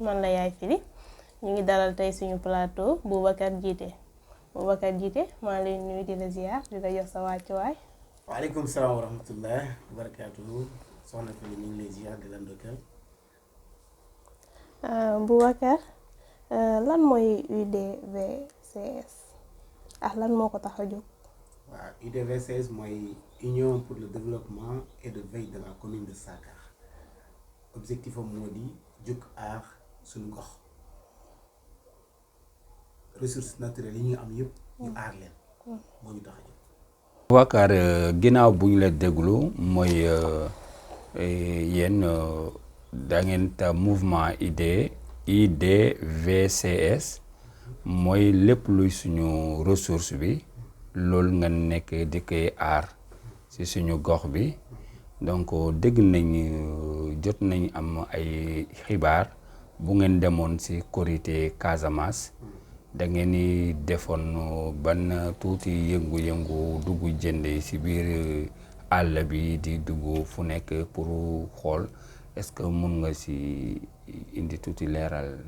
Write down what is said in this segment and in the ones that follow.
man la Yaay Fili ñu ngi dalal tey suñu plateau Boubacar Djité Boubacar Djité maa ngi lay nuyu di la ziar di la jox sa wàccuwaay. waaleykum salaam wa rahmatullah wa barakaatuhu soxna Fili ñu ngi lay ziar di la ndokkeel. Boubacar lan mooy UDVCS ak lan moo ko tax a jóg. waaw UDVCS mooy Union pour le développement et de veille de la commune de Sakar objectif am moo di jóg aar suñu gox ressources naturelles yi ñu am yëpp ñu aar leen moo ñu tax a jóg. Boubacar ginnaaw bu ñu la déglu mooy yéen da ngeen ta mouvement IDVCS mooy lépp luy suñu ressource bi loolu nga nekk di koy aar ci suñu gox bi donc dégg nañ jot nañ am ay xibaar bu ngeen demoon ci Korité Casamance da ngeen di defoon ban tuuti yëngu-yëngu dugg jënd ci biir àll bi di dugg fu nekk pour xool est-ce que mun nga ci indi tuuti leeral.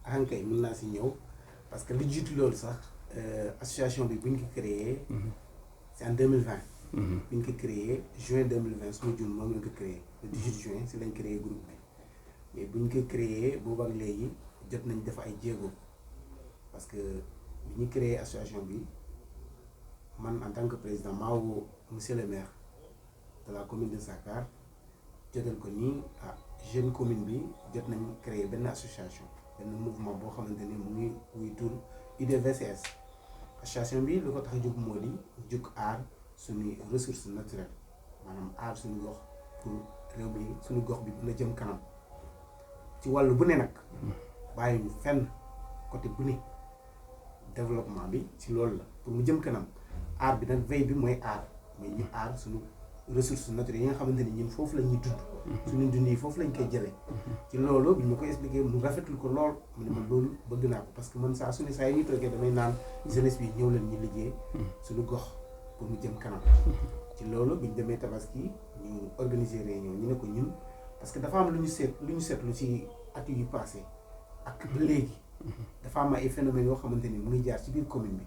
ankay mën naa ci ñëw parce que li jiitu loolu sax association bi bu ñu ko créé c'est en 2020 bu ñu ko créé juin 2020 suma jum moom lañ ko créé le 18 juin si lañ créé groupe bi mais bu ñu ko créé boobu ak léegi jot nañ def ay jéego parce que bi ñu créé association bi man en tant que président maa woo monsieur le maire de la commune de Sakar jotal ko nii jeune commune bi jot nañ créé benn association benn mouvement boo xamante ni mu ngi wuy tur UDVCS association bi lu ko tax a jóg moo di jóg aar suñuy ressources naturelles maanaam aar suñu gox pour réew mi suñu gox bi dina jëm kanam ci wàllu bu ne nag bàyyi ñu fenn côté bu ne développement bi ci loolu la pour mu jëm kanam aar bi nag veille bi mooy aar mais ñu aar suñu ressources naturelles yi nga xamante ni ñun foofu la ñuy dund suñu dund yi foofu lañ koy jëlee ci loolu bi ñu ko expliqué mu rafetul ko lool mu ne man loolu bëgg naa ko parce que man saa su ne saa yi ñuy toogee damay naan jeunesse bi ñëw leen ñu liggéey suñu gox pour mu jëm kanam ci loolu bi ñu demee tabaski ñu organiser réunion ñu ne ko ñun parce que dafa am lu ñu seetlu ci at yu passé ak ba léegi dafa am ay phénomènes yoo xamante ni mu ngi jaar ci biir commune bi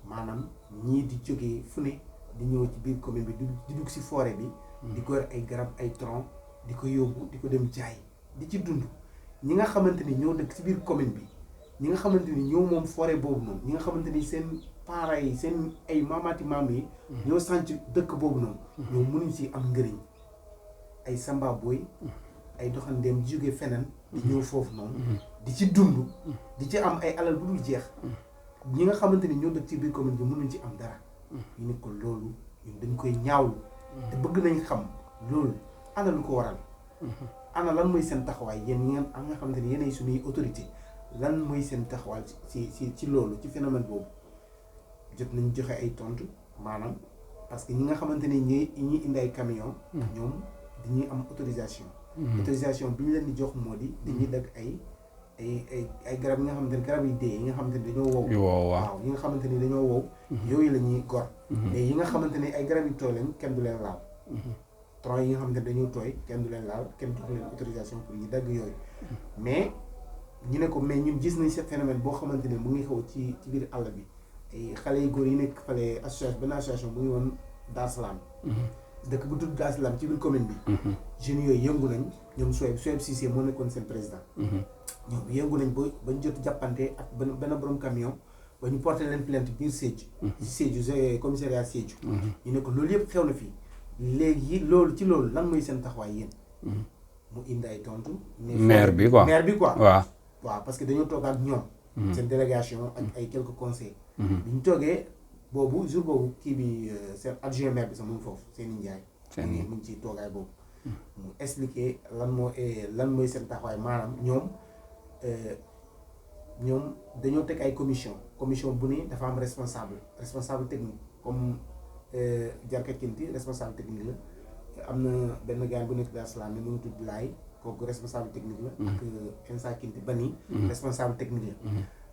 maanaam ñii di jógee fu ne di ñëw ci biir commune bi di dugg ci forêt bi di gor ay garab ay tronc di ko yóbbu di ko dem jaay di ci dund ñi nga xamante ni ñoo dëkk ci biir commune bi ñi nga xamante ni ñoo moom forêt boobu noonu ñi nga xamante ni seen parents yi seen ay maamaati maam yi ñoo sànc dëkk boobu noonu ñoo mënuñ ci am njëriñ ay samba boy ay doxandeem di jógee feneen di ñëw foofu noonu di ci dund di ci am ay alal bu dul jeex ñi nga xamante ni ñoo dëkk ci biir commune bi mënuñ ci am dara ñu ne ko loolu ñun dañ koy ñaawlu te bëgg nañ xam loolu ana lu ko waral ana lan mooy seen taxawaay yéen ñi nga xamante ni yéenay suñuy autorité lan mooy seen taxawaay ci loolu ci phénomène boobu jot nañ joxe ay tontu maanaam parce que ñi nga xamante ni ñi indi ay camion ñoom dañuy am autorisation autorisation bi ñu leen di jox moo di dañuy dagg ay garab yi nga xamante ni garab yi dee yi nga xamante ni dañoo wow waaw yi nga xamante ni dañoo wow yooyu la ñuy gor mais yi nga xamante ni ay garab yi tooy lañ kenn du leen laal tronc yi nga xamante ni dañoo tooy kenn du leen laal kenn jox leen autorisation pour ñu dagg yooyu mais ñu ne ko mais ñun gis nañ ce phénomène boo xamante ni mu ngi xew ci biir àll bi ay xale yu góor yi nekk fale association benn association bu ngi woon Dar Salaam dëkk bu tudd Dar Salaam ci biir commune bi jeunes yooyu yëngu nañ ñoom Souaib Cissé moo nekkoon seen président ñoom yëngu nañ bañ jot jàppante ak benn borom camion ba ñu porté leen plainte biir Sédhiou commissariat Sédhiou ñu ne ko loolu yëpp xew na fii léegi loolu ci loolu lan mooy seen taxawaay yéen mu indi ay tontu maire bi quoi waaw parce que dañoo toog ak ñoom seen délégation ak ay quelques conseils bi ñu toogee boobu jour boobu kii bi seen adjoint maire bi sax mu ngi foofu Seyni Ndiaye mu ngi ci toogaay boobu mu expliqué lan mooy seen taxawaay maanaam ñoom dañoo teg ay commission bu ne dafa am responsable technique comme Jarka Kinti responsable technique la am na benn gars bu nekk Dar Salaam mu ngi tudd Laay kooku responsable technique la ak Insa Kinti Bani responsable technique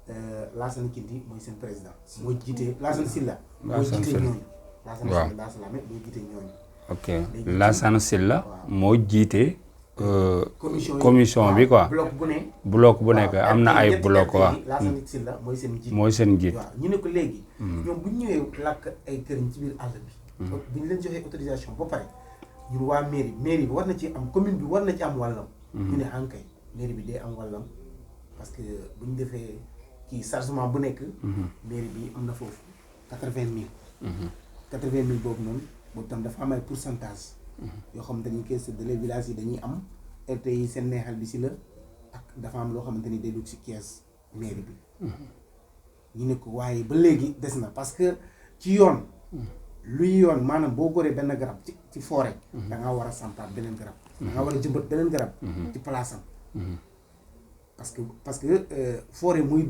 la Lassana Kinti mooy seen président mooy jiite Lassana Silla mooy jiite ñooñu Lassana Silla Dar Salaam mooy jiite ñooñu ok Lassana Silla moo jiite commission bi quoi bloc bu ne. bloc bu nekk am na ay bloc quoi. Laasana Sylla mooy seen njiit. mooy seen njiit. waaw ñu ne ko léegi. ñoom bu ñu ñëwee làkk ay këriñ ci biir àll bi. bu ñu leen joxee autorisation ba pare ñun waa mairie bi war na ci am commune bi war na ci am wàllam. ñu ne ankay mairie bi day am wàllam parce que bu ñu defee kii chargement bu nekk. mairie bi am na foofu 80 000. 80 000 boobu noonu boobu tam dafa am ay pourcentage. yoo xamante ni caisse de les villages yi dañuy am RT yi seen neexal bi si la ak dafa am loo xamante ni day dugg si caisse mairie bi. ñu ne ko waaye ba léegi des na parce que ci yoon. luy yoon maanaam boo goree benn garab ci forêt. da ngaa war a sampaat beneen garab. da ngaa war a jëmbat beneen garab. ci place am. parce que forêt mooy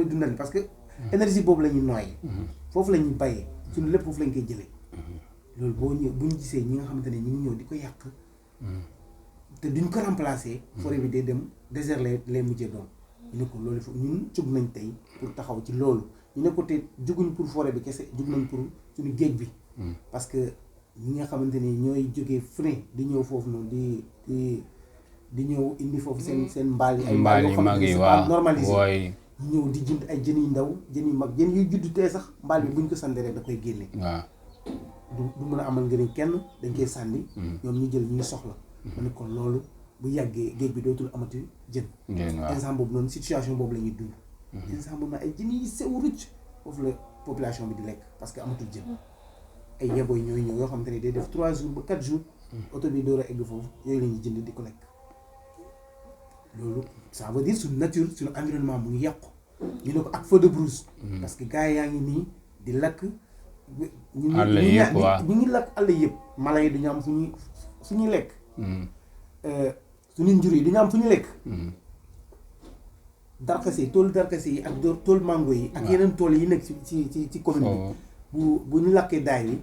dundal parce que énergie boobu la ñuy nooyee. foofu la ñuy bayee suñu lépp foofu lañ koy jëlee. loolu bu ñu gisee ñi nga xamante ne ñi ngi ñëw di ko yàq. te duñ ko remplacer. forêt bi day dem désert lay mujjee doon. ñu ne ko loolu ñun jóg nañ tey pour taxaw ci loolu ñu ne ko te jóguñ pour forêt bi kese jóg nañ pour suñu géej bi. parce que ñi nga xamante ni ñooy jógee fu ne di ñëw foofu noonu di ñëw indi foofu seen mbaal yi. ay mbaal yoo xam ne c'est normalisé ñëw di jënd ay jën yu ndaw jën yu mag jën yuy judd tee sax mbaal bi buñ ko sànni rek da koy génne. waaw du mën a amal njëriñ kenn dañ koy sànni. ñoom ñu jël ñu soxla. ma ne kon loolu bu yàggee géej bi dootul amati jën. instant boobu noonu situation boobu la ñuy dund. instant boobu nag ay jën yi sew rucc foofu la population bi di lekk parce que amatul jën. ay yeboy ñooy ñëw yoo xamante ne day def 3 jours ba 4 jours. oto bi door a egg foofu yooyu la ñuy jënd di ko lekk. loolu ça veut dire suñu nature suñu environnement mu ngi yàqu. ñu ne ko ak feu de brousse. parce que gars yaa ngi nii di lakk. àll yëpp waaw ñu ngi lakk àll yëpp. mala yi duñu am fu ñuy lekk. suñu njur yi duñu am fu ñu lekk. darkase yi toolu darkase yi ak toolu mango yi. ak yeneen tool yi nekk ci commune bi. bu ñu lakkee daay yi.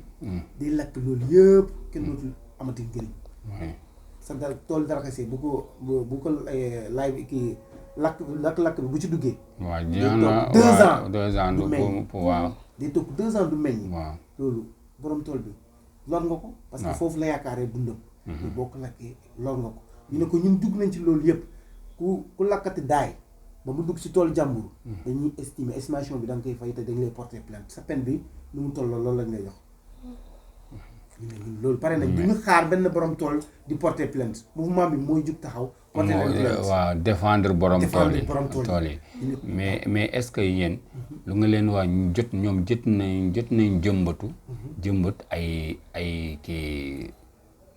di lakk loolu yëpp kenn dootul amati njëriñ. sa toolu darkase bu ko laay bi kii lakk bi bu ci duggee. waaw day toog 2 ans du meññ waaw. day toog 2 ans du meññ. waaw loolu borom tool bi lor nga ko. parce que foofu la yaakaaree dundam. boo ko lakkee lor nga ko. ñu ne ko ñun dugg nañ ci loolu yëpp ku lakkati daay ba mu dugg ci tool jàmbur. dañuy estimation bi da nga koy fay te dañ lay porter plainte sa peine bi nu mu toll loolu lañ lay jox. ñu ne ñun loolu pare nañ du ñu xaar benn borom tool di porter plainte mouvement bi mooy jug taxaw. porter plainte waaw défendre borom tool yi mais est-ce que yéen lu nga leen wax ñoom jot nañ jëmbat ay kii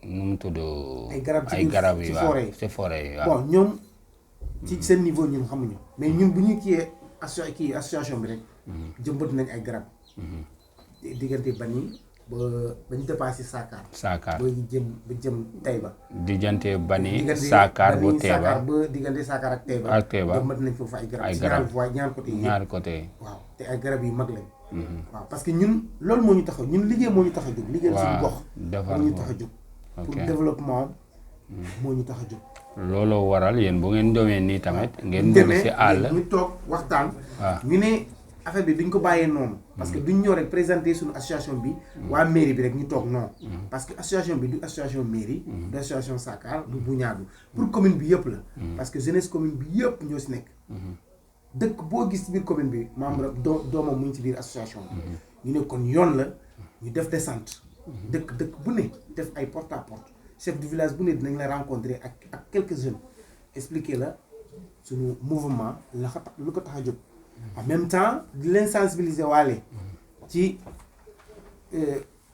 nu mu tudd. ay garab yi waaw ci forêt yi waaw. bon ñoom ci seen niveau ñun xamuñu mais ñun bu ñu kii association bi rek. jëmbat nañ ay garab. diggante Bani ba ñu dépassé Saakaar. ba jëm Taïba. diggante Bani Saakaar ba Taïba ba diggante Saakaar ak Taïba. jëmbat nañ foofu ay garab. ñaari côté waaw te ay garab yu mag lañ. waaw parce que ñun loolu moo ñu tax ñun liggéey moo ñu tax a jóg. liggéey suñu gox moo ñu tax a jóg. pour développement moo ñu tax a jóg. looloo waral yéen bu ngeen demee nii tamit. ngeen dugg si àll ñu toog waxtaan. ñu ne affaire bi duñ ko bàyyee noonu. parce que duñ ñëw rek présenter suñu association bi. waa mairie bi rek ñu toog non. parce que association bi du association mairie. du association Saakaar du Buñaadu pour commune bi yëpp la. parce que jeunesse commune bi yëpp ñoo si nekk. dëkk boo gis ci biir commune bi membre doomam mu ngi ci biir association bi. ñu ne kon yoon la ñu def descente. dëkk bu ne def ay porte à porte chef du village bu ne dinañ la rencontrer ak quelques jeunes expliquer la suñu mouvement lu ko tax a jóg. en même temps di leen sensibiliser waale ci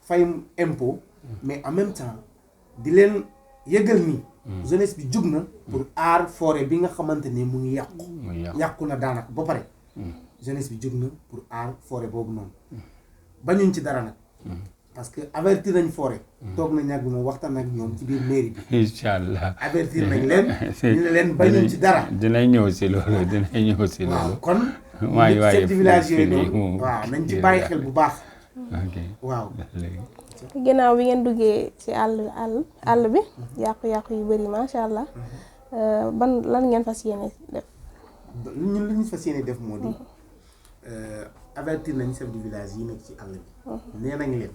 fayum impôt mais en même temps di leen yëgal ni jeunesse bi jug na pour aar forêt bi nga xamante ni mu ngi yàqu na daanaka ba pare jeunesse bi jug na pour aar forêt boobu noonu bañuñ ci dara nag parce que avertir nañ forêt toog nañ ak moom waxtaan ak ñoom ci biir mairie bi incha allah avertir nañ leen ñu ne leen bañuñ ci dara dinañ ñëw si loolu waaw kon chef de village yooyu noonu waaw nañ ci bàyyi xel bu baax waaw ginnaaw bi ngeen duggee ci àll bi yàqu-yàqu yu bëri macha allah lan ngeen fas yéene def. ñun li ñu fas yéene def moo di avertir nañ chef de village yi nekk ci àll bi. nee nañ leen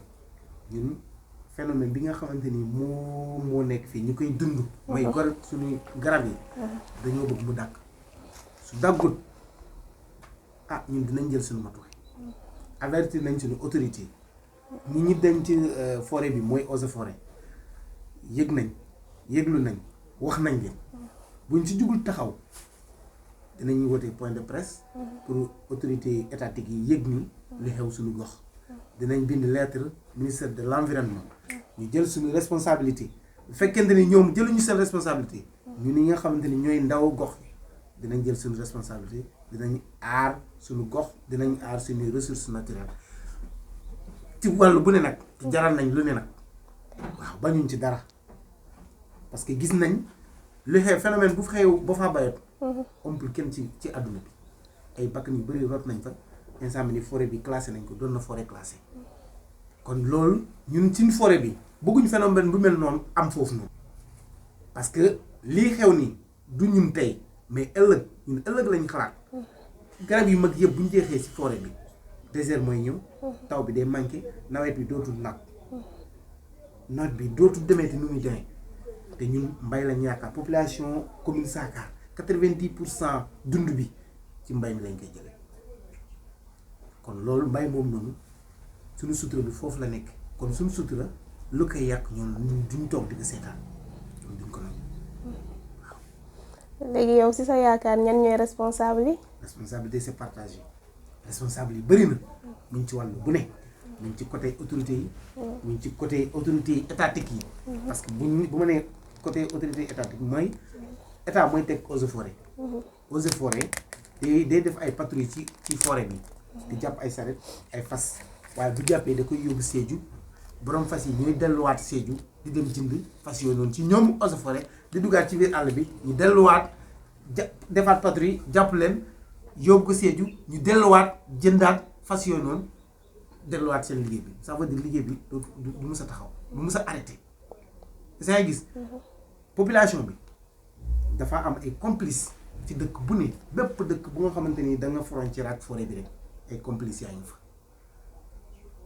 ñun phénomène bi nga xamante ni moo nekk fii ñu koy dund. mooy gor suñu garab yi. dañoo bëgg mu dàkk su dàggut ñun dinañ jël suñu matuwaay. avertir nañ suñu autorité ñi dem ci forêt bi mooy eaux et forêt yëglu nañ wax nañ leen buñ ci jugul taxaw dinañ woote point de presse pour autorité étatique yi yëg ni li xew suñu gox dinañ bind lettre ministère de l'environnement ñu jël suñu responsabilité bu fekkente ni ñoom jëluñu seen responsabilité ñu ni nga xamante ni ñooy ndaw gox dinañ jël suñu responsabilité dinañ aar suñu gox dinañ aar suñuy ressources naturelles ci wàllu bu ne nag ci jaral nañ lu ne nag waaw bañuñ ci dara parce que gis nañ lu xew phénomène bu xew ba faa bayat ompul kenn ci àdduna bi ay bakkan yu bëri rot nañ fa instant bi ni forêt bi classé nañ ko doon na forêt classée kon loolu ñun suñ forêt bi bëgguñ phénomène bu mel noonu am foofu noonu parce que lii xew nii du ñun tey mais ëllëg lañ xalaat garab yu mag yëpp bu ñu jeexee ci forêt bi désert mooy ñëw taw bi day manqué nawet bi dootul nawet bi dootul demee te nu muy demee te ñun mbay lañ yaakaar population commune Sakar 90% dund bi ci mbay mi lañ koy jëlee kon loolu mbay moom noonu suñu sutura bi foofu la nekk kon suñu sutura lu koy yàq ñoom duñ toog di ko seetaan ñoom duñ ko nangu. léegi yow si sa yaakaar ñan ñooy responsable yi. responsabilité c'est partagé responsable yi bëri na mu ngi ci wàllu bu ne mu ngi ci côté autorité yi mu ngi ci côté autorité étatique yi parce que bu ma nee côté autorité étatique mooy état mooy teg eaux et forêt eaux et forêt day def ay patrouille ci forêt bi di jàpp ay saret ay fas waaye bu jàppee da koy yóbbu Sédhiou borom fas yi ñooy delluwaat Sédhiou di dem jënd fas yooyu noonu ci ñoom eaux et forêt di duggaat ci biir àll bi ñu delluwaat defaat patrouille jàpp leen yóbbu ko Sédhiou ñu delluwaat jëndaat fas yooyu noonu delluwaat seen liggéey bi ça veut dire liggéey bi du mus a taxaw du mus a arrêté saa gis population bi dafa am ay complices ci dëkk bu ne bépp dëkk bu nga xamante ni da nga frontière ak forêt bi rek ay complices yaa ngi fa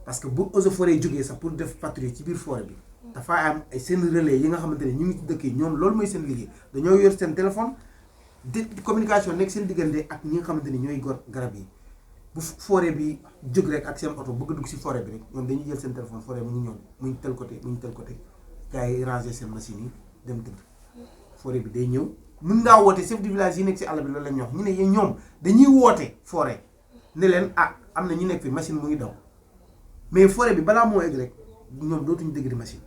parce que bu eaux et forêt jógee sax pour def patrouille ci biir forêt bi dafa am ay seen relais yi nga xamante ni ñu ngi ci dëkk yi ñoom loolu mooy seen liggéey dañoo yor seen téléphone di communication nekk seen diggante ak ñi nga xamante ni ñooy gor garab yi bu forêt bi jóg rek ak seen oto bëgg dugg si forêt bi rek ñoom dañuy jël seen téléphone forêt mu ngi ñëw mu ngi tel côté gars yi ranger seen machine yi dem tëdd forêt bi day ñëw mun ngaa woote chef du village yi nekk si àll bi loolu la ñu wax ñu ne ñoom dañuy woote forêt ne leen am na ñu nekk fi machine mu ngi daw mais forêt bi balaa moo egg rek ñoom dootuñu dégg di machine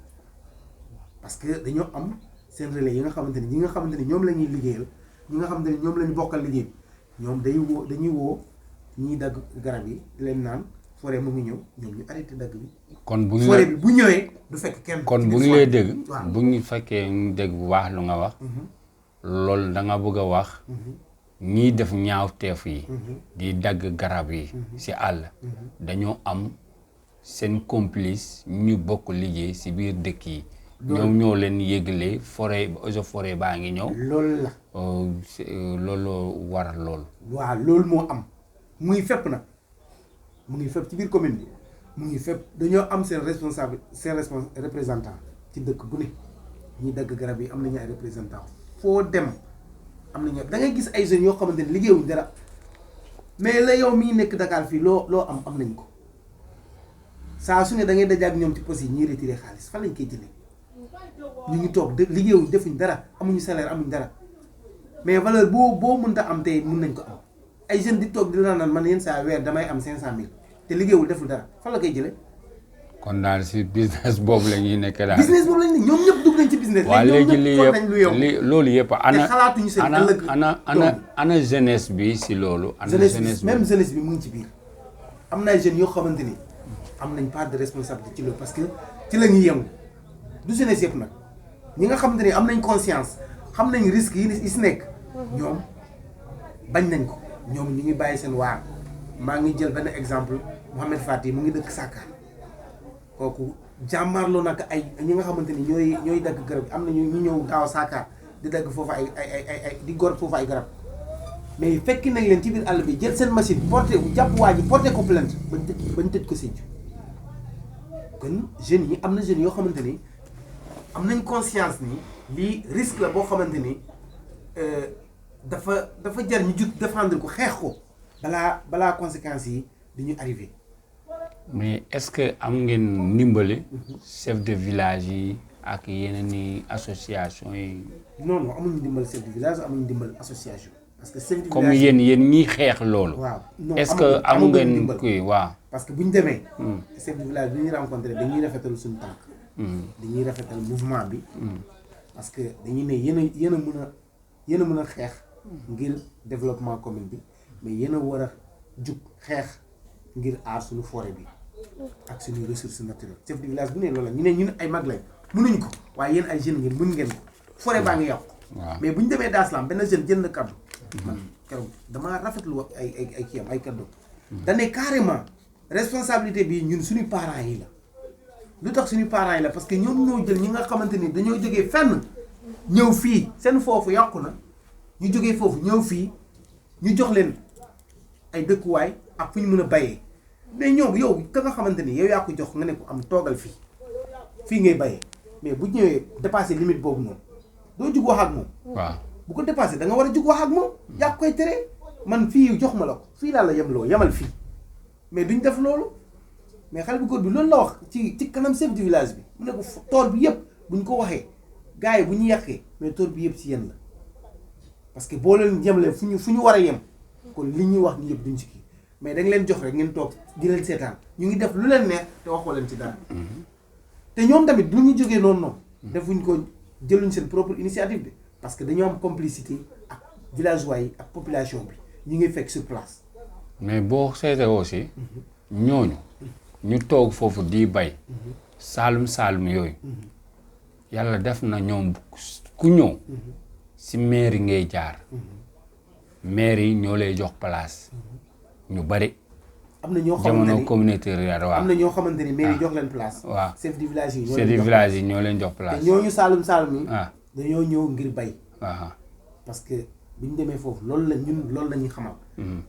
parce que dañoo am seen relais yi nga xamante ni ñi nga xamante ni ñoom la ñuy liggéeyal ñi nga xamante ni ñoom la ñu bokkal liggéey bi ñoom dañuy woo ñiy dagg garab yi di leen naan forêt mu ngi ñëw ñoom ñu arrêté dagg bi. kon bu ñu forêt bi bu ñëwee du fekk kenn. kon bu ñu lay dégg. bu ñu fekkee ñu dégg bu baax lu nga wax. loolu da nga bëgg a wax. ñiy def ñaawteef yi. di dagg garab yi. ci àll. dañoo am seen complice ñu bokk liggéey ci biir dëkk yi. ñoom ñoo leen yëgle forêt eaux et forêt baa ngi ñëw. loolu la. loolu waral loolu. waaw loolu moo am mu ngi fépp nag mu ngi fépp ci biir commune bi mu ngi fépp dañoo am seen responsable seen représentant ci dëkk bu ne ñi dagg garab yi am nañu ay représentant foo dem am nañu da ngay gis ay jeunes yoo xamante ne liggéeyuñ dara mais la yow miy nekk Dakar fii loo am nañ ko saa su ne da ngay dajaak ñoom ci poste yi ñuy retiré xaalis fan lañ koy jëlee ñu ngi toog liggéeyuñ defuñ dara amuñu salaire amuñ dara mais valeur boo mënta am tey mën nañ ko am ay jeunes di toog di la naan man yenn saa weer damay am 500,000 te liggéeyul deful dara fan la koy jëlee. kon daal si business boobu la ñuy nekk daal. business boobu lañ ne ñoom ñëpp dugg nañ ci business. waaw léegi lii yëpp loolu yëpp te xalaatuñu seen ëllëg ana jeunesse bi si loolu. ana jeunesse bi même jeunesse bi mu ngi ci biir am na ay jeunes yoo xamante ni am nañ part de responsabilité ci loolu parce que ci la ñuy yëngu du jeunesse yëpp nag ñi nga xamante ni am nañ conscience xam nañ risque yi si nekk ñoom bañ nañ ko ñoom ñu ngi bàyyi seen waar maa ngi jël benn exemple Mouhamed Fati mu ngi dëkk Sakar kooku jàmmaarloo nag ay ñi nga xamante ni ñooy dagg garab am na ñu ñëw daaw Sakar di dagg foofu ay di gor foofu ay garab mais fekki nañ leen ci biir àll bi jël seen machine porté jàpp waa ji porté ko plainte bañ tëj ko Sédhiou kon jeunes yi am na jeunes yoo xamante ni am nañ conscience ni lii risque la boo xamante ni dafa jar ñu jug défendre ko xeex ko balaa conséquences yi di ñu arrivé. mais est-ce que am ngeen ndimbali chef de village yi ak yeneen i association yi. non amuñu ndimbal chef de village amuñu ndimbal association. parce que chef de village comme yéen ñiy xeex loolu. waaw non est-ce que am ngeen kuy waaw. parce que bu ñu demee. chef de village bi ñuy rencontré dañuy rafetal suñu tànk. dañuy rafetal mouvement bi. parce que dañuy ne yéen a mën a xeex. ngir développement commune bi mais yéen a war a jug xeex ngir aar suñu forêt bi ak suñu ressources naturelles chef de village bu ne loolu la ñu ne ñun ay mag lañ mënuñ ko waaye yéen ay jeunes ngeen mën ngeen ko forêt baa ngi yàqu. mais bu ñu demee Daaslam benn jeune jël na kaddu. man keroog damaa rafetlu ay kii am ay kaddu. dañ ne carrément responsabilité bi ñun suñu parents yi la. lu tax suñu parents yi la parce que ñoom ñoo jël ñi nga xamante ni dañoo jógee fenn ñëw fii seen foofu yàqu na ñu jógee foofu ñëw fii ñu jox leen ay dëkkuwaay ak fu ñu mën a bayee mais ñoom yow ka nga xamante ni yow yaa ko jox nga ne ko am toogal fii ngay bayee mais bu ñëwee dépassé limite boobu noonu doo jug wax ak moom. waaw bu ko dépassé da nga war a jug wax ak moom. yaa ko koy tere man fii jox ma la ko fii laa la yemloo yemal fii mais duñ def loolu. mais xale bu góor bi loolu la wax ci kanam chef du village bi mu ne ko tool bi yëpp bu ñu ko waxee gars yi bu ñu yàqee mais tool bi yëpp ci yéen la parce que boo leen jëmlee fu ñu war a yem kon li ñuy wax ni yëpp duñ ci kii mais da nga leen jox rek ngeen toog di leen seetaan ñu ngi def lu leen neex te waxoo leen ci dara. te ñoom tamit lu ñu jógee noonu defuñ ko jëluñ seen propre initiative de parce que dañoo am complicité ak villageois yi ak population bi ñu ngi fekk sur place. mais boo seetee aussi ñooñu. ñu toog foofu di bay saalum yooyu yàlla def na ñoom ku ñëw si mairie ngay jaar mairie yi ñoo lay jox place ñu bari. am na ñoo xamante ni jamono communauté rurale waaw. am na ñoo xamante ni mairie jox leen place. waaw chef du village yi ñoo leen jox place. te ñooñu saalum yi. dañoo ñëw ngir bay. parce que bu ñu demee foofu loolu la ñuy xamal.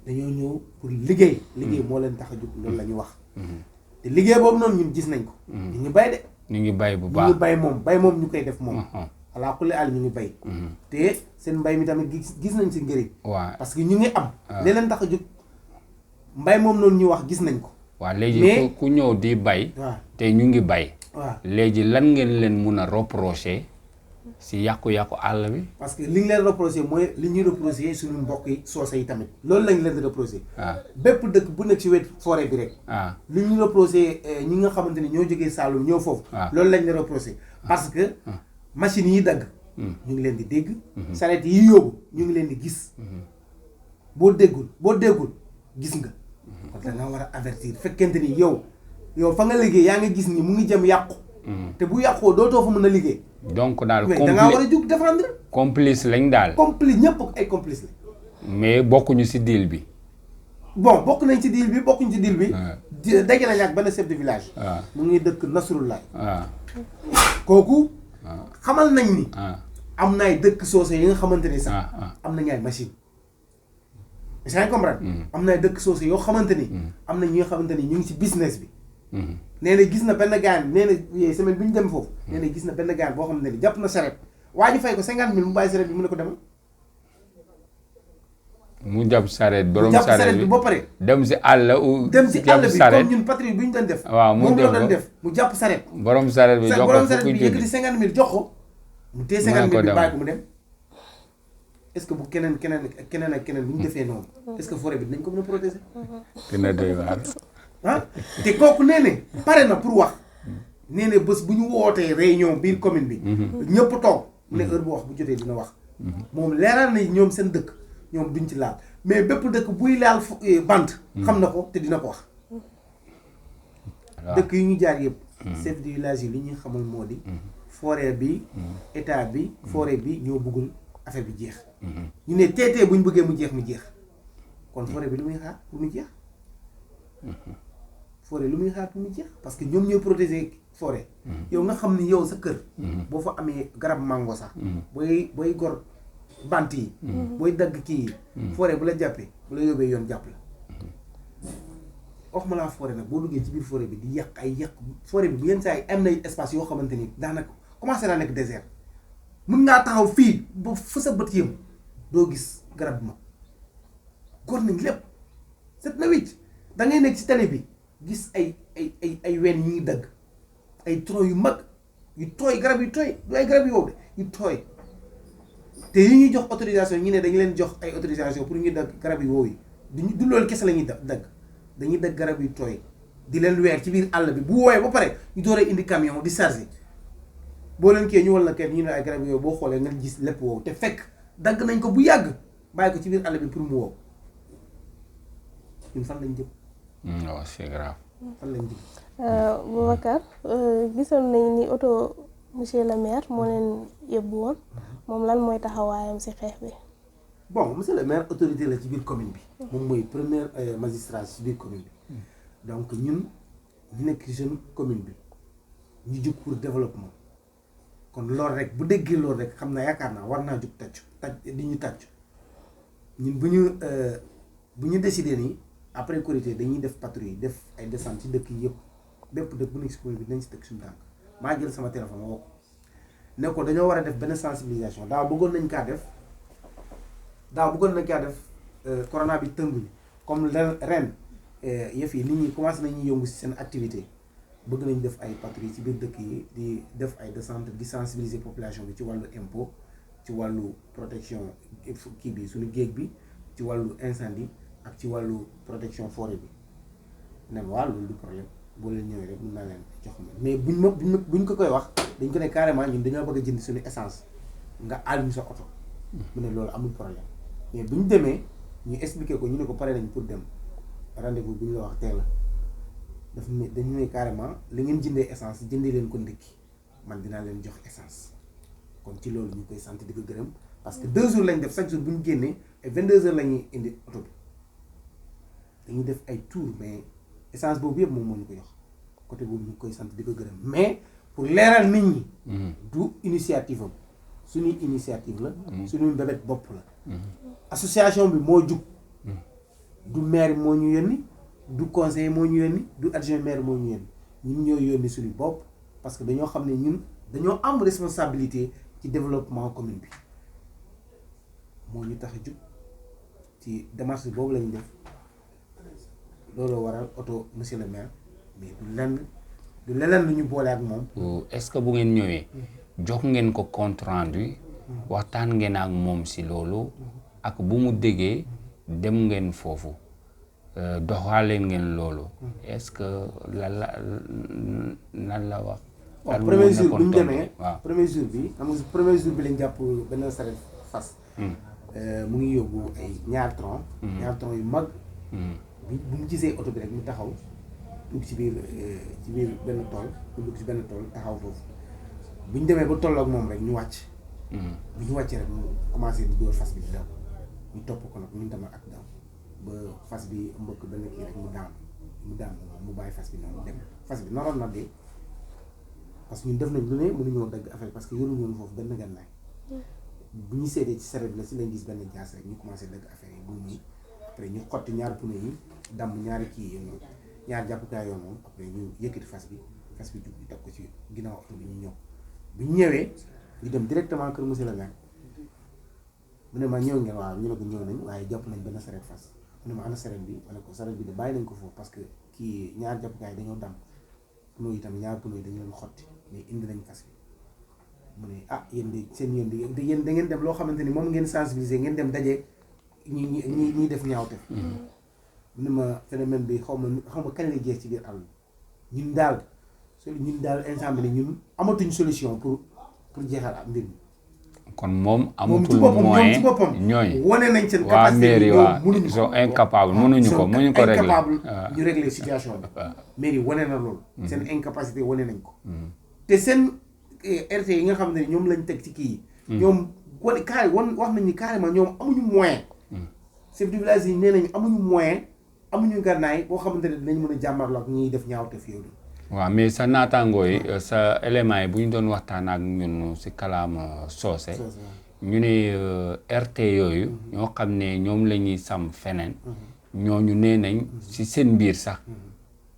dañoo ñëw pour liggéey. liggéey moo leen tax a jóg loolu la ñu wax. te liggéey boobu noonu ñun gis nañ ko. ñu ngi bay de. ñu ngi bay bu baax ñu ngi bay moom ñu koy def moom. alaa kulli àll ñu ngi bay. te seen mbay mi tamit gis nañ si njëriñ. waaw parce que ñu ngi am. li leen tax a jóg mbay moom noonu ñu wax gis nañ ko. waaw léegi ku ñëw di bay. te ñu ngi bay. waaw léegi lan ngeen leen mun a reprocher si yàqu-yàqu àll bi. parce que li ñu leen reproché mooy li ñuy reproché suñu mbokk yi soose yi tamit loolu lañ leen di reproché. bépp dëkk bu nekk ci wet forêt bi rek. li ñu reproché ñi nga xamante ni ñoo jógee Saloum ñëw foofu. loolu lañ leen reproché parce que machines yi dagg. ñu ngi leen di dégg. sareet yi yóbbu ñu ngi leen di gis. boo déggul gis nga. kon da nga war a avertir fekkente ni yow fa nga liggéey yaa ngi gis ni mu ngi jëm yàqu. te bu yàqoo dootoo fa mën a liggéey. donc daal da ngaa war a jug défendre. complice lañ daal. complice ñëpp ay complice la. mais bokkuñu si deal bi. bon bokk nañ ci deal bi bokkuñ ci deal bi. daje nañ ak benn chef de village. mu ngi dëkk Nasrullah. kooku. xamal nañ ni. am na ay dëkk soose yi nga xamante ni sax. am nañ ay machine est-ce que comprendre. am na ay dëkk soose yoo xamante ni. am na ñi nga xamante ni ñu ngi ci business bi. nee na gis na benn gaan nee na semaine bi ñu dem foofu. nee na gis na benn gaan boo xamante ni jàpp na saret waa ji fay ko 50 000 mu bàyyi saret bi mu ne ko demal. mu jàpp saret borom saret bi ba pare. dem si àll dem si àll bi comme ñun patrouille bi ñu doon def. waaw mu doon def mu jàpp saret. borom saret bi jox ko borom saret bi yëkkati 50 000 jox ko. mu téye 50 000 bi bàyyi ko mu dem. est-ce que bu keneen ak keneen bu ñu defee noonu. est-ce que forêt bi dinañ ko mën a protéger. dina doy waar. te kooku nee na pare na pour wax. nee na bés bu ñu wootee réunion biir commune bi. ñëpp toog mu ne heure bu wax bu jotee dina wax. moom leeral na ñoom seen dëkk ñoom duñ ci laal mais bépp dëkk buy laal bant. xam na ko te dina ko wax. dëkk yi ñu jaar yëpp. chef de village yi li ñuy xamal moo di. forêt bi état bi forêt bi ñoo bëggul affaire bi jeex. ñu ne teetee bu ñu bëggee mu jeex kon forêt bi lu muy xaar pour mu jeex. forêt lu muy xaar pour mu jeex parce que ñoom ñooy protéger forêt. yow nga xam ni yow sa kër. boo fa amee garab mango sax. booy gor bant yi. booy dagg kii yi. forêt bu la jàppee bu la yóbbee yoon jàpp la. wax ma laa forêt nag boo duggee ci biir forêt bi di yàq ay yàq forêt bi bu yenn saa yi am na espace yoo xamante ni daanaka commencé naa nekk désert mun ngaa taxaw fii ba fa sa bët yëm doo gis garab bi ma góor nañ lépp set na wicc da ngay nekk ci télé bi gis ay ween yi ñuy dagg ay tronc yu mag yu tooy garab yu tooy du ay garab yu wow de yu tooy te yi ñuy jox autorisation ñu ne dañu leen jox ay autorisation pour ñu dagg garab yu wow yi du loolu kese la ñuy dagg dañuy dagg garab yu tooy di leen weer ci biir àll bi bu woowee ba pare ñu door a indi camion di chargé boo leen kii ñu wal na kenn ñu ne ay garab yooyu boo xoolee nga gis lépp wow te fekk dagg nañ ko bu yàgg bàyyi ko ci biir àll bi pour mu wow ñun fan lañ jëm. non c'est grave. fan lañ jëm. Boubacar gisoon nañ ni oto monsieur le maire moo leen yóbbu woon moom lan mooy taxawaayam ci xeex bi. bon monsieur le maire autorité la ci biir commune bi. moom mooy premier magistrat ci biir commune bi. donc ñun ñu nekk jeune commune bi ñu jóg pour développement kon loolu rek bu déggee loolu rek xam naa yaakaar naa war naa jóg taj di ñu tàcc ñun bu ñu décidé nii après Korité dañuy def patrouille def ay descente ci dëkk yi yëpp bépp dëkk bu nekk ci commune bi dinañ ci teg suñu tànk maa jël sama téléphone woo ko ne ko dañoo war a def benn sensibilisation daaw bëggoon nañ kaa def corona bi tënguñu comme ren yëf yi nit ñi commencé nañu yëngu ci seen activité bëgg nañ def ay patrouille ci biir dëkk yi di def ay descente di sensibiliser population bi ci wàllu impôt ci wàllu protection kii bi suñu géej bi ci wàllu incendie ak ci wàllu protection forêt bi ne ma waaw loolu du problème boo leen ñëwee rek mën naa leen jox ma mais buñ ko koy wax dañ ko ne carrément ñun dañoo bëgg a jënd suñu essence nga àll sa oto mu ne loolu amul problème mais bu ñu demee ñu expliqué ko ñu ne ko pare nañ pour dem rendez-vous bu ñu la wax teel la daf ne dañu ne carrément li ngeen jëndee essence jëndee leen ko ndekki man dinaa leen jox essence kon ci loolu ñu koy sant di ko gërëm parce que 2 jours lañ def chaque jour bu ñu génnee et 22 heures la ñuy indi oto bi dañuy def ay tour mais essence boobu yëpp moom moo ñu ko jox côté boobu ñu koy sant di ko gërëm mais pour leeral nit ñi. du initiative am suñuy initiative la. suñuy mbébét bopp la. association bi moo jug. du maire moo ñu yónni du conseiller moo ñu yónni du adjoint maire moo ñu yónni ñun ñoo yónni suñu bopp parce que dañoo xam ne ñun dañoo am responsabilité ci développement commune bi moo ñu tax a jug ci démarche boobu lañu def looloo waral oto monsieur le maire mais du leneen lu ñu boole ak moom. est-ce que bu ngeen ñëwee jox ngeen ko compte rendu waxtaan ngeen ak moom si loolu ak bu mu déggee dem ngeen foofu doxalee ngeen loolu est-ce que lan la wax. waaw premier jour bi ñu demee premier jour bi xam nga premier jour bi lañ jàpp benn saret fas. mu ngi yóbbu ay ñaar tronc yu mag. bu ñu gisee oto bi rek mu taxaw dugg ci biir benn tool dugg ci benn tool taxaw foofu bu ñu demee ba tolloog moom rek ñu wàcc. bu ñu wàccee rek mu commencé di dóor fas bi di daw ñu topp ko nag ñun tamit ak daw ba fas bi mbëkk benn kii rek mu daan mu bàyyi fas bi noonu dem fas bi naroon na dee parce que ñun def nañ lu ne mënuñoo dagg affaire parce que yoruñu woon foofu benn gannaay bu ñu seetee ci saret bi la si lañ gis benn jaas rek ñu commencé dagg affaire yi bu muy après ñu xotti ñaar pneu yi damm ñaari kii yi noonu ñaar jàppukaay yoon moom après ñu yëkkati fas bi jug ñu teg ko ci ginnaaw oto bi ñu ñëw bu ñu ñëwee ñu dem directement kër monsieur le maire mu ne ma ñëw ngeen waaw ñu ne ko ñëw nañ waaye jàpp nañ benn saret fas mu ne ma ana saret bi ma ne ko saret bi de bàyyi nañ ko foofu parce que kii ñaar jàppukaay dañoo damm pneu yi tamit ñaar pneu yi dañu leen xotti mais indi nañ fas bi mu ne ah yéen de seen yéen da ngeen dem loo xamante ni moom ngeen sensibiliser ngeen dem daje ñi def ñaawte mu ne ma phénomène bi xaw ma kañ lay jeex ci biir àll ñun daal instant bi ñun amatuñ solution pour jeexal ak mbir mi. kon moom amatul moyen ci boppam ñooy wane nañ seen waa mairie waa mënuñu ils sont incapables mënuñu ko régler incapable ñu régler situation bi mairie wane na loolu seen incapacité wane nañ ko te seen RT yi nga xam ne ñoom lañ teg ci kii yi ñoom wane wax nañ ni carrément ñoom amuñu moyen chef de village yi nee nañu amuñu moyen amuñu gànnaay boo xamante ne dinañ mën a jàmmarloo ak ñiy def ñaawte fi yow waaw mais sa naataangoo yi sa éléments yi bu ñu doon waxtaan ak ñun si kalaama soose ñu ne RT yooyu ñoo xam ne ñoom la ñuy sam feneen ñooñu nee nañ si seen biir sax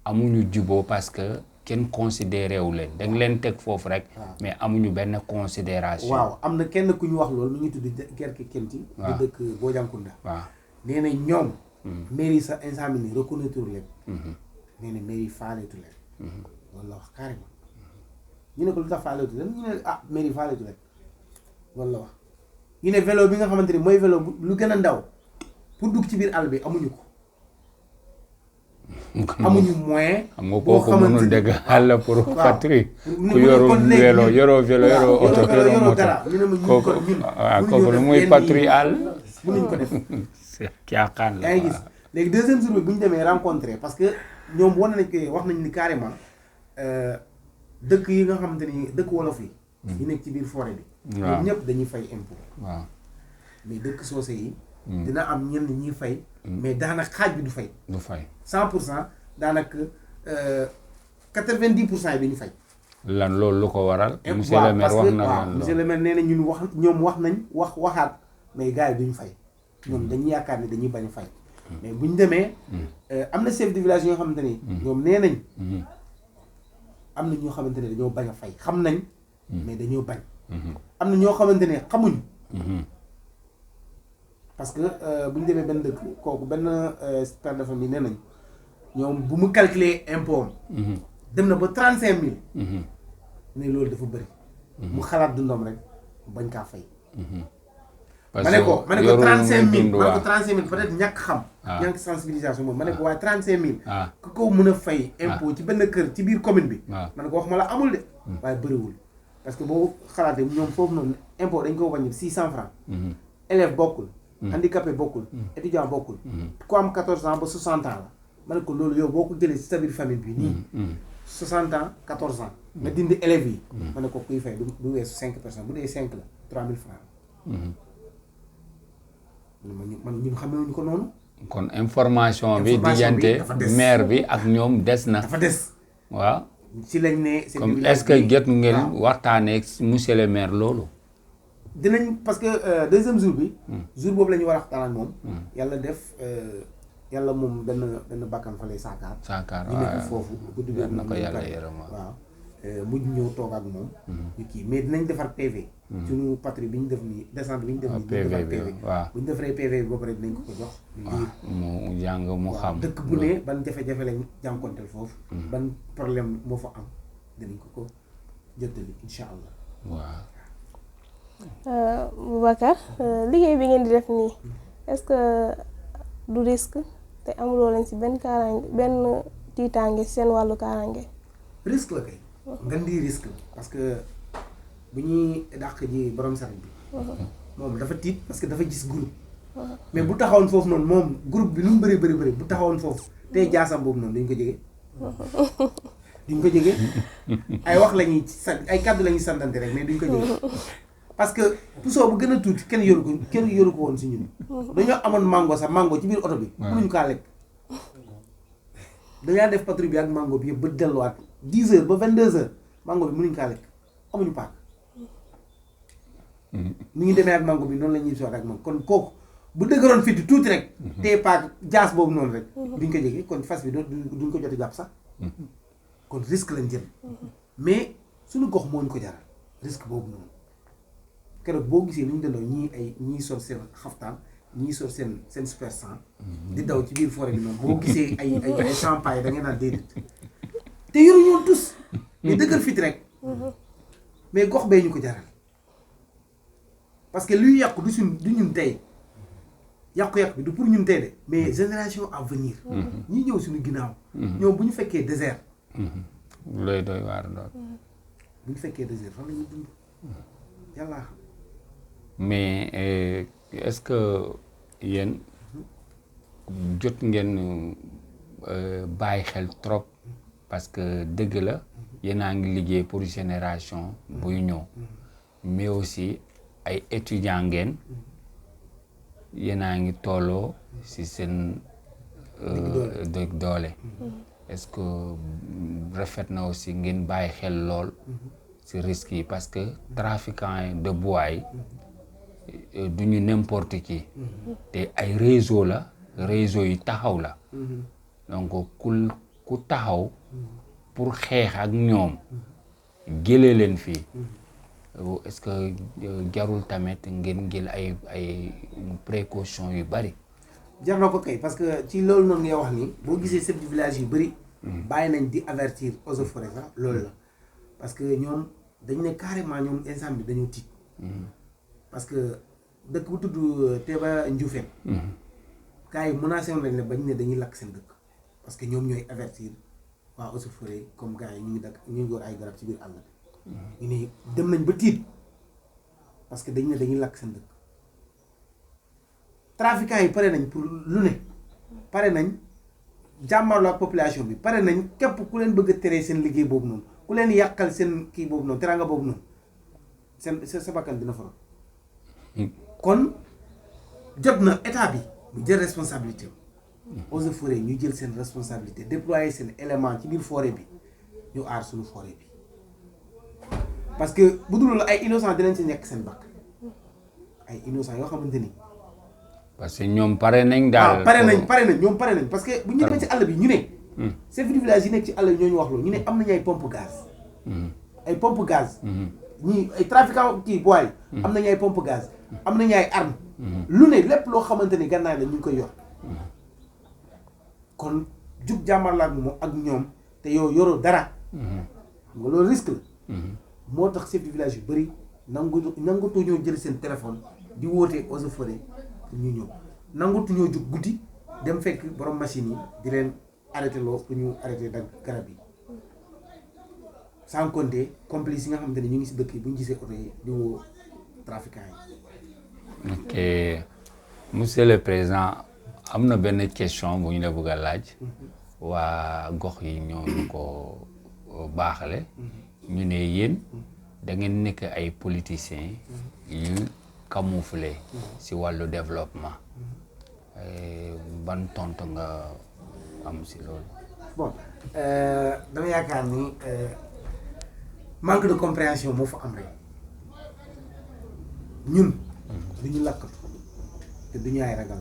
amuñu juboo parce que kenn considéré wu leen dañ leen teg foofu rek mais amuñu benn considération waaw am na kenn ku ñu wax loolu mi ngi tudd Kerke Kenti bu dëkk Bojangkunda waaw nee na ñoom mairie sa instant bi nii reconnaître leen nee na mairie faaleetu leen loolu la wax carrément ñu ne ko lu tax faaleetu leen ñu ne mairie faaleetu leen loolu la wax ñu ne vélo bi nga xamante ni mooy vélo lu gën a ndaw pour dugg ci biir àll bi amuñu ko amuñu moyen xam nga kooku mënul dégg àll pour patrouille ku yoru vélo yoroo vélo yoroo oto yoroo moto kooku waaw kooku lu muy patrouille àll mënuñ ko def caaxaan la yaa ngi gis léegi deuxième jour bi bu ñu demee rencontré parce que ñoom wan nañ ko wax nañ ni carrément dëkk yi nga xamante ni dëkk wolof yi ñu nekk ci biir forêt bi ñoom ñëpp dañuy fay impôt waaw mais dëkk soose yi dina am ñenn ñi fay mais daanaka xaaj bi du fay 100% daanaka 90% yi duñu fay lan loolu lu ko waral monsieur le maire wax na lan monsieur le maire nee na ñun wax ñoom wax nañ waxaat mais gars yi duñu fay ñoom dañuy yaakaar ne dañuy bañ a fay mais buñ demee am na chef de village yoo xamante ni ñoom nee nañ am na ñoo xamante ne dañoo bañ a fay xam nañ mais dañoo bañ am na ñoo xamante ne xamuñ parce que bu ñu demee benn dëkk kooku benn père de famille nee nañ ñoom bu mu calculer impôt dem na ba 35000 ne loolu dafa bëri mu xalaat dundam rek bañ kaa fay ma ne ko 35000 ma ne ko 35000 peut-être ñàkk xam ñàkk sensibilisation moom ma ne ko waaye 35000 ku ko mën a fay impôt ci benn kër ci biir commune bi ma ne ko wax ma la amul de waaye bëriwul parce que boo xalaatee ñoom foofu noonu impôt dañ ko wàññi 600 francs élève bokkul handicapé bokkul étudiant bokkul ku am 14 ans ba 60 ans la ma ne ko loolu yow boo ko jëlee ci sa biir famille bi nii 60 ans 14 ans nga dindi élèves yi ma ne ko kuy fay du weesu 5 personnes bu dee 5 la 3000 francs man ñun xamewuñu ko noonu kon information bi diggante maire bi ak ñoom des na dafa des waaw ci lañ ne comme est-ce que jot ngeen waxtaanee monsieur le maire loolu dinañ parce que deuxième jour bi jour boobu la ñu war a waxtaan ak moom yàlla def yàlla moom benn bakkan fa lay saakaar ñu nekk foofu guddi bi na ko yàlla yërëm waaw mujj ñëw toog ak moom ñu kii mais dinañ defar PV suñu patrie bi ñu def nii descente bi ñu def nii defar PV waaw bu ñu defaree PV bi ba pare dinañ ko jox mu jàng mu xam dëkk bu ne ban jafe-jafe lañ jànkonteel foofu ban problème moo fa am dinañ ko jottali incha allah waaw Boubacar liggéey bi ngeen di def nii est-ce que du risque te amuloo leen ci benn kaaraange benn tiitaange ci seen wàllu kaaraange risque la kay ngan di risque la parce que bu ñuy dàq ji borom saret bi moom dafa tiit parce que dafa gis groupe mais bu taxawoon foofu noonu moom groupe bi lu mu bëri bu taxawoon foofu tey jaasam boobu noonu duñ ko jege ay wax la ñuy ay kàddu la ñuy santante rek mais duñ ko jege parce que puso bu gën a tuuti kenn yoru ko woon si ñun dañoo amoon mango sax mango ci biir oto bi mënuñu kaa lekk dañaa def patrouille bi ak mango bi yëpp ba delluwaat 10 heures ba 22 heures mango bi mënuñu kaa lekk amuñu paak ni ngi demee ak mango bi noonu la ñuy soot ak moom kon kooku bu dëgëroon fitti tuuti rek tey paak jaas boobu noonu rek duñ ko jege kon fas bi duñ ko jot a jàpp sax kon risque lañ jël mais suñu gox moo ñu ko jaral risque boobu noonu keroog boo gisee lu ñu dendoo ñii sol seen xaftaan ñii sol seen super 100 di daw ci biir forêt bi noonu boo gisee ay champagne da ngeen naan déedéet te yoruñu woon tous mais dëgër fit rek mais gox bee ñu ko jaral parce que luy yàqu du ñun tey yàqu-yàqu bi du pour ñun tey de mais génération à venir ñi ñëw suñu ginnaaw ñoom bu ñu fekkee désert looy doy waar doon bu ñu fekkee désert fan la ñuy dund yàlla mais est-ce que yéen jot ngeen bàyyi xel trop parce que dëgg la yéen a ngi liggéey pour génération buy ñëw mais aussi ay étudiants ngeen yéen a ngi tolloo ci seen doole est-ce que rafet na aussi ngeen bàyyi xel lool ci risques yi parce que trafiquants de bois yi du ñu n'importe qui te ay réseau la réseau yi taxaw la donc ku taxaw pour xeex ak ñoom jëlee leen fii est-ce que jarul tamit ngeen jël ay précautions yu bari. jar na ko kay parce que ci loolu noonu ngay wax nii boo gisee chef de village yu bëri bàyyi nañ di avertir eaux et forêts sax loolu la parce que ñoom dañ ne carrément ñoom instant bi dañoo tiit parce que dëkk bu tudd Taïba Ndioufène gars yi menacé woon nañ ne bañ ne dañuy lakk seen dëkk parce que ñoom ñooy avertir waa eaux et forêts comme gars yi ñu ngi góor ay garab ci biir àll bi ñu ne dem nañ ba tiit parce que dañ ne dañuy lakk seen dëkk trafiquants yi pare nañ pour lu ne pare nañ jàmmarloo ak population bi pare nañ képp ku leen bëgg a teree seen liggéey boobu noonu ku leen yàqal seen kii boobu noonu teranga boobu noonu seen sa bakkan dina faral kon jot na état bi mu jël responsabilité eaux et forêts ñu jël seen responsabilité déployer seen élément ci biir forêt bi ñu aar suñu forêt bi parce que bu dul loolu ay innocent dinañ si nekk seen bakk ay innocent yoo xamante ni parce que ñoom pare nañ daal. pare nañ ñoom pare nañ parce que bu ñu demee ci àll bi ñu ne. chef de village yi nekk ci àll bi ñoo ñu wax loolu ñu ne am nañu ay pompe gaz. ay pompe gaz. ñii ay trafiquant kii booy. am nañu ay pompe gaz. am nañu ay armes. lu ne lépp loo xamante ni gànnaay la ñu ngi koy yor. kon jug jàmmarloo ak ñoom te yow yoroo dara. nga loolu risque la. moo tax chef de village yu bëri nangutu ñoo jël seen téléphone di woote eaux et forêts pour ñu ñëw nangutu ñoo jug guddi dem fekk borom machine yi di leen arrêté loo pour ñu arrêté dag garab yi sans compter complice yi nga xamante ne ñu ngi si dëkk yi bu ñu gisee oto yi di woo trafiquants yi. ok monsieur le président am na benn question bu ñu la bëgg a laaj waa gox yi ñoo ñu ko baaxale ñu ne yéen da ngeen nekk ay politiciens yu camouflé si wàllu développement ban tontu nga am si loolu. bon dama yaakaar ni manque de compréhension moo fa am rek ñun du ñu lakkatu te du ñu ay ragal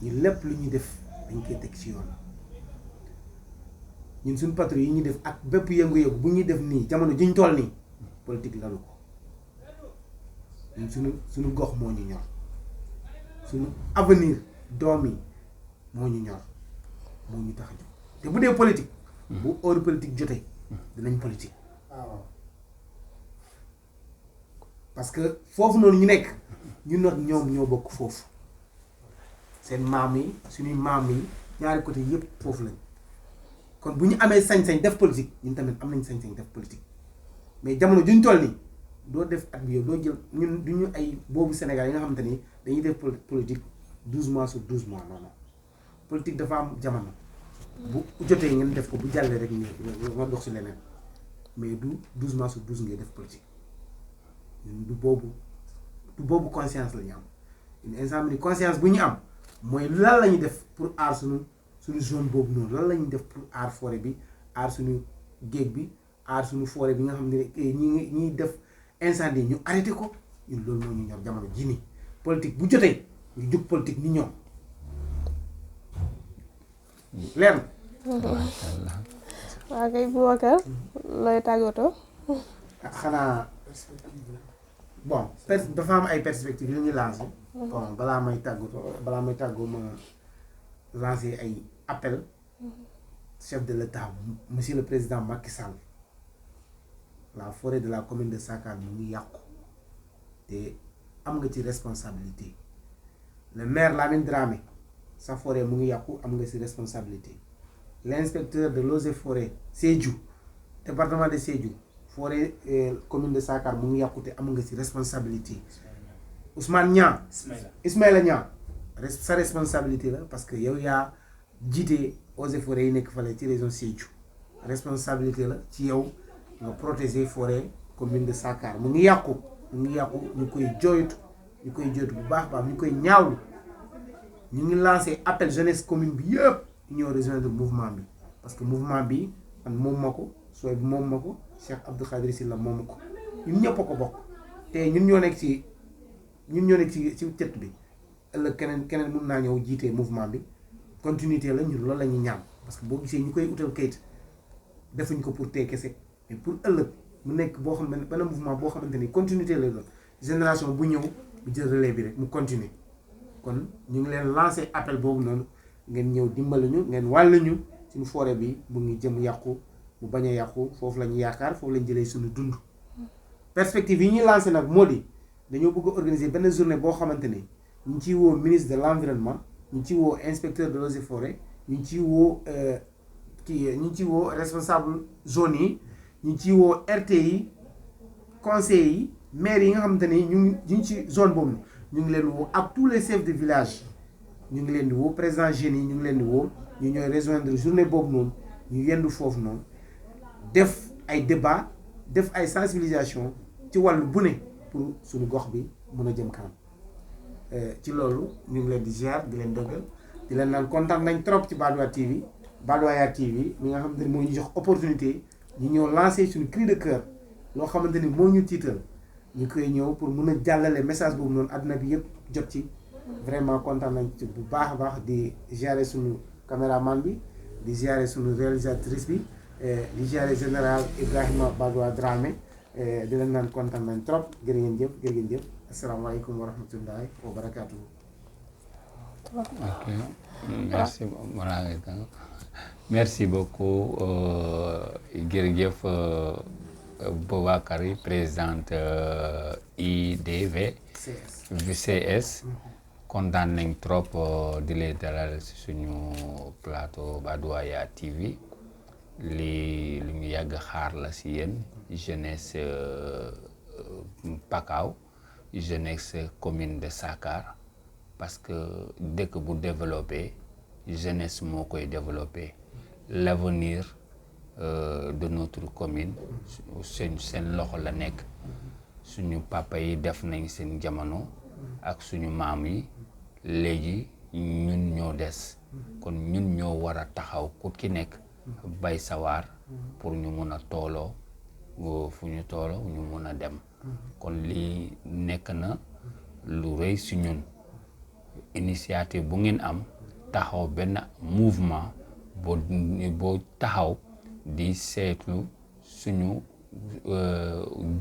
ñu lépp lu ñuy def dañ koy teg ci yoon ñun suñu patrouille yi ñuy def ak bépp yëngu-yëngu bu ñuy def nii jamono juñ toll nii politique lalu ko ñun suñu gox moo ñu ñor suñu avenir doom yi moo ñu ñor moo ñu tax a jóg te bu dee politique bu heure politique jotee dinañ politique parce que foofu noonu ñu nekk ñun nag ñoom ñoo bokk foofu seen maam yi suñuy maam yi ñaari côté yëpp foofu lañ kon bu ñu amee sañ-sañ def politique ñun tamit am nañ sañ-sañ def politique mais jamono juñ toll nii doo def at bi yow doo jël ñun du ñu ay boobu Sénégal yi nga xamante ni dañuy def politique 12 mois sur 12 mois non non politique dafa am jamono bu jotee ngeen def ko bu jàllee rek nga dox si leneen mais du 12 mois sur 12 ngay def politique ñun du boobu conscience la ñu am une instant ni conscience bu ñu am mooy lan la ñuy def pour aar suñu zone boobu noonu lan la ñuy def pour aar forêt bi aar suñu géej bi aar suñu forêt bi nga xam ne ñi def incendie ñu arrêté ko ñun loolu moo ñu ñor jamono jii nii politique bu jotee ñu jug politique ni ñoom leer na. waaw kay Boubacar looy tàggatoo. xanaa bon dafa am ay perspectives yu ñuy lancé. bon balaa may tàggoo ma lancé ay appel chef de l'État monsieur le président Macky Sall la forêt de la commune de Sakar mu ngi yàqu te am nga ci responsabilité le maire Lamine Dramé sa forêt mu ngi yàqu am nga ci responsabilité l'inspecteur de l'eaux et forêts Sédhiou département de Sédhiou forêt commune de Sakar mu ngi yàqu te am nga ci responsabilité Ousmane Niang Ismaïla Niang sa responsabilité la parce que yow yaa jiite eaux et forêts yi nekk fale ci région Sédhiou responsabilité la ci yow nga protéger forêt commune de Sakar mu ngi yàqu ñu koy jooytu bu baax ñu koy ñaawlu ñu ngi lancé appel jeunesse commune bi yëpp ñoo rejoindre mouvement bi parce que mouvement bi man moom ma ko sooy bi moom ma ko Cheikh Abdou Khadir Sylla moom ko ñun ñëpp a ko bokk te ñun ñoo nekk ci cët bi ëllëg keneen mun naa ñëw jiite mouvement bi continuité la ñun loolu la ñuy ñaan parce que boo gisee ñu koy utal kayit defuñ ko pour tey kese mais pour ëllëg mu nekk boo xam ne benn mouvement boo xamante ni continuité la doon génération bu ñëw mu jël relais bi rek mu continuer kon ñu ngi leen lancé appel boobu noonu ngeen ñëw dimbali ñu ngeen wàll ñu suñu forêt bi mu ngi jëm yàqu mu bañ a yàqu foofu la ñu yaakaar foofu la ñu jëlee suñu dund. perspective yi ñuy lancé nag moo di dañoo bëgg a organiser benn journée boo xamante ni ñu ngi ciy woo ministre de l' environnement ñu ngi ciy woo inspecteur de l'eaux et forêts ñu ngi ciy woo ñu ngi ciy woo responsable zone yi ñu ngi ciy woo RT yi conseil yi maire yi nga xamante ni ñu ngi ci zone boobu ñu ngi leen woo ak tous les chefs de village ñu ngi leen di woo président jeunes yi ñu ngi leen di woo ñu ñooy rejoindre journée boobu noonu ñu yendu foofu noonu def ay débat def ay sensibilisation ci wàllu bu ne pour suñu gox bi mun a jëm kanam ci loolu ñu ngi leen di ziar di leen dëggal di leen naan kontaan nañ trop ci Badoa TV Badoa TV mi nga xamante ni moo ñu jox opportunité ñu ñëw lancer suñu cri de cœur loo xamante ni moo ñu tiital ñu koy ñëw pour mun a jàllale message boobu noonu àdduna bi yëpp jot ci vraiment kontaan nañ ci bu baax a baax di ziare suñu caméraman bi di ziare suñu réalisatrice bi di ziare général Ibrahima Badoa Dramé di leen naan kontaan nañ trop jërë ngeen jëf asalaamaaleykum wa rahmatullahi wa barakaatu. Ok, merci beaucoup jërëjëf Boubacar présidente IDV VCS kontaan nañ trop di lay dalal si suñu plateau Badoa TV li ñu yàgg xaar la si yéen jeunesse Pakao jeunesse commune de Sakar parce que dëkk bu développé jeunesse moo koy développé l'avenir de notre commune seen loxo la nekk suñu papa yi def nañ seen jamono ak suñu maam yi léegi ñun ñoo des kon ñun ñoo war a taxaw ku ki nekk bay sawar pour ñu mun a tooloo fu ñu tooloo ñu mun a dem kon lii nekk na lu rëy si ñun initiative bu ngeen am taxaw benn mouvement boo taxaw di seetlu suñu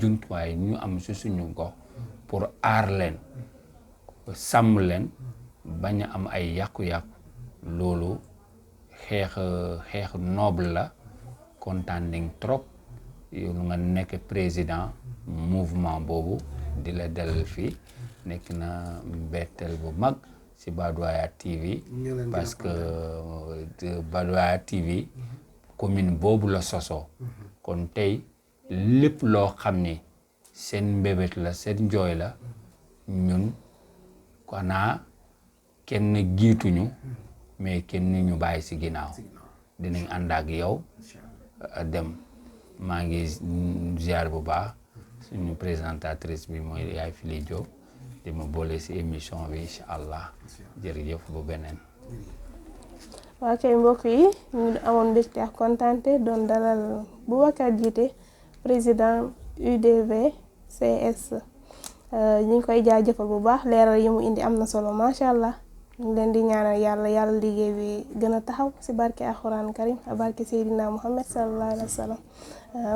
jumtuwaay ñu am si suñu gox pour aar leen sàmm leen bañ a am ay yàqu-yàqu loolu xeex noble la kontaan nañ trop yow nga nekk président mouvement boobu di la dalal fii nekk na mbetteel bu mag si Badoa TV parce que Badoa TV commune boobu la sosoo kon tey lépp loo xam ni seen mbébét la seen njooy la ñun xanaa kenn jiituñu mais kenn ñu bàyyi si ginnaaw dinañ ànd ak yow dem maa ngi ziar bu baax suñu présentatrice bi mooy yaay Fili Diop di ma boole si émission bi incha allah jërëjëf bu beneen. waa kay mbokk yi ñu amoon mbégte ak kontaante doon dalal Boubacar Djité président UDV CS ñu ngi koy jaajëfal bu baax leeral yi mu indi am na solo macha allah ñu ngi leen di ñaanal yàlla liggéey bi gën a taxaw si barke alxuraan karim a barke Seydina Muhammad sallallahu alayhi wa sallam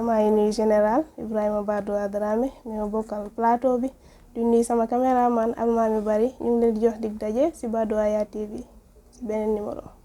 maa ngi nuyu général Ibrahima Badoa Dramé mi ma bokkal plateau bi di nuyu sama caméraman Almami Bari ñu ngi leen di jox dig daje si Badoa TV si beneen numéro.